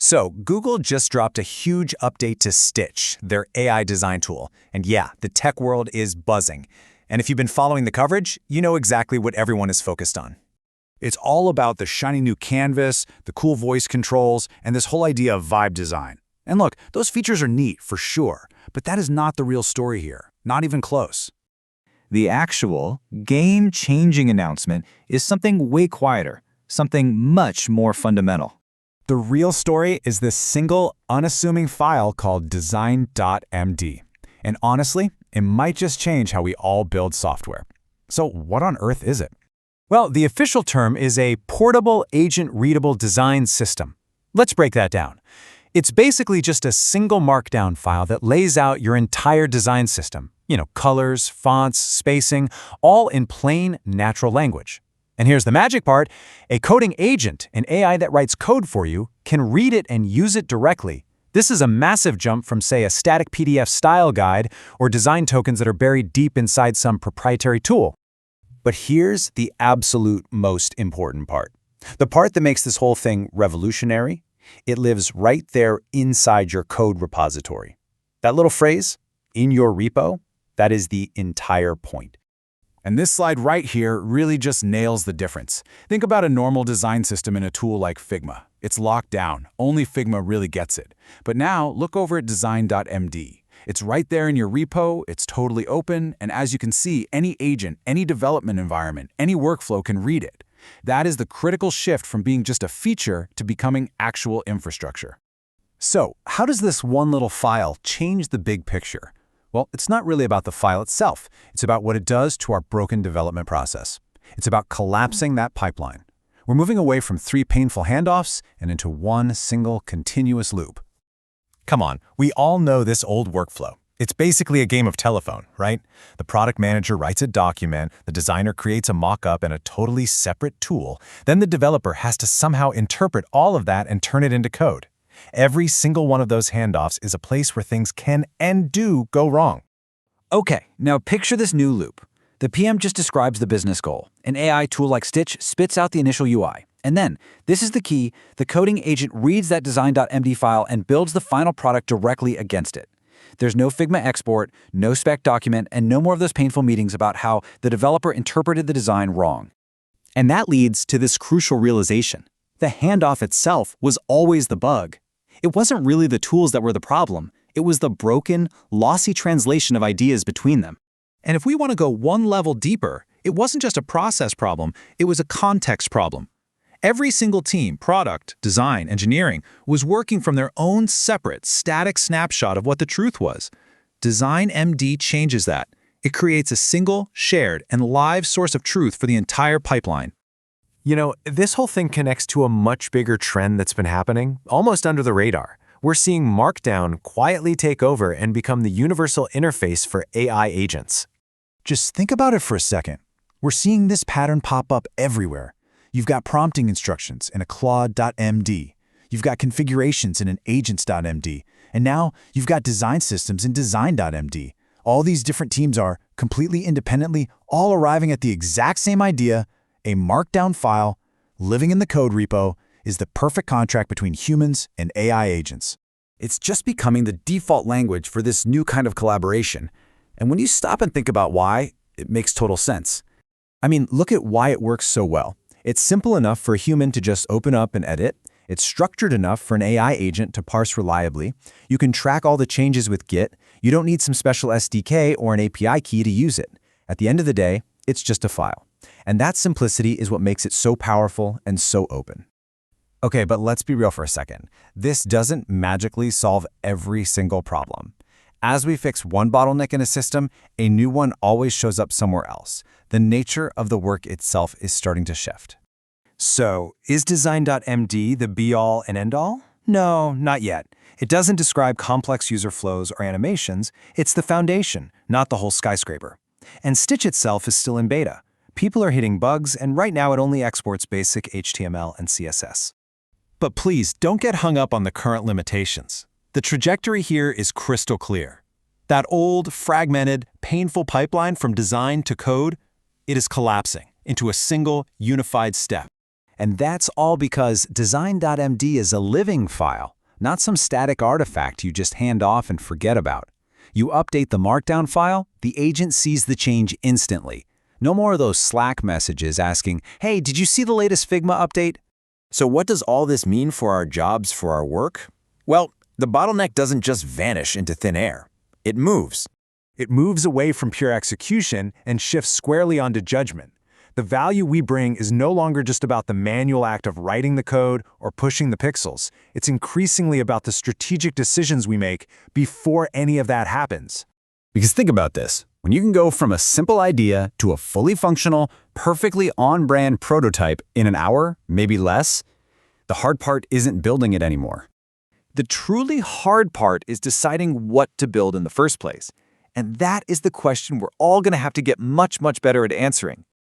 So, Google just dropped a huge update to Stitch, their AI design tool. And yeah, the tech world is buzzing. And if you've been following the coverage, you know exactly what everyone is focused on. It's all about the shiny new canvas, the cool voice controls, and this whole idea of vibe design. And look, those features are neat, for sure, but that is not the real story here. Not even close. The actual, game-changing announcement is something way quieter, something much more fundamental. The real story is this single, unassuming file called DESIGN.md. And honestly, it might just change how we all build software. So what on earth is it? Well, the official term is a portable agent-readable design system. Let's break that down. It's basically just a single Markdown file that lays out your entire design system. Colors, fonts, spacing, all in plain, natural language. And here's the magic part. A coding agent, an AI that writes code for you, can read it and use it directly. This is a massive jump from, say, a static PDF style guide or design tokens that are buried deep inside some proprietary tool. But here's the absolute most important part. The part that makes this whole thing revolutionary. It lives right there inside your code repository. That little phrase, in your repo, that is the entire point. And this slide right here really just nails the difference. Think about a normal design system in a tool like Figma. It's locked down. Only Figma really gets it. But now, look over at DESIGN.md. It's right there in your repo, it's totally open, and as you can see, any agent, any development environment, any workflow can read it. That is the critical shift from being just a feature to becoming actual infrastructure. So, how does this one little file change the big picture? Well, it's not really about the file itself. It's about what it does to our broken development process. It's about collapsing that pipeline. We're moving away from 3 painful handoffs and into one single continuous loop. Come on, we all know this old workflow. It's basically a game of telephone, right? The product manager writes a document, the designer creates a mock-up in a totally separate tool, then the developer has to somehow interpret all of that and turn it into code. Every single one of those handoffs is a place where things can and do go wrong. Okay, now picture this new loop. The PM just describes the business goal. An AI tool like Stitch spits out the initial UI. And then, this is the key, the coding agent reads that design.md file and builds the final product directly against it. There's no Figma export, no spec document, and no more of those painful meetings about how the developer interpreted the design wrong. And that leads to this crucial realization. The handoff itself was always the bug. It wasn't really the tools that were the problem. It was the broken, lossy translation of ideas between them. And if we want to go one level deeper, it wasn't just a process problem, it was a context problem. Every single team, product, design, engineering, was working from their own separate, static snapshot of what the truth was. DESIGN.md changes that. It creates a single, shared, and live source of truth for the entire pipeline. This whole thing connects to a much bigger trend that's been happening, almost under the radar. We're seeing Markdown quietly take over and become the universal interface for AI agents. Just think about it for a second. We're seeing this pattern pop up everywhere. You've got prompting instructions in a Claude.md. You've got configurations in an Agents.md. And now you've got design systems in Design.md. All these different teams are, completely independently, all arriving at the exact same idea. A Markdown file, living in the code repo, is the perfect contract between humans and AI agents. It's just becoming the default language for this new kind of collaboration. And when you stop and think about why, it makes total sense. I mean, look at why it works so well. It's simple enough for a human to just open up and edit. It's structured enough for an AI agent to parse reliably. You can track all the changes with Git. You don't need some special SDK or an API key to use it. At the end of the day, it's just a file. And that simplicity is what makes it so powerful and so open. Okay, but let's be real for a second. This doesn't magically solve every single problem. As we fix one bottleneck in a system, a new one always shows up somewhere else. The nature of the work itself is starting to shift. So, is Design.md the be-all and end-all? No, not yet. It doesn't describe complex user flows or animations. It's the foundation, not the whole skyscraper. And Stitch itself is still in beta. People are hitting bugs, and right now it only exports basic HTML and CSS. But please, don't get hung up on the current limitations. The trajectory here is crystal clear. That old, fragmented, painful pipeline from design to code, it is collapsing into a single, unified step. And that's all because DESIGN.md is a living file, not some static artifact you just hand off and forget about. You update the Markdown file, the agent sees the change instantly. No more of those Slack messages asking, "Hey, did you see the latest Figma update?" So what does all this mean for our jobs, for our work? Well, the bottleneck doesn't just vanish into thin air. It moves. It moves away from pure execution and shifts squarely onto judgment. The value we bring is no longer just about the manual act of writing the code or pushing the pixels. It's increasingly about the strategic decisions we make before any of that happens. Because think about this. When you can go from a simple idea to a fully functional, perfectly on-brand prototype in an hour, maybe less, the hard part isn't building it anymore. The truly hard part is deciding what to build in the first place. And that is the question we're all going to have to get much, much better at answering.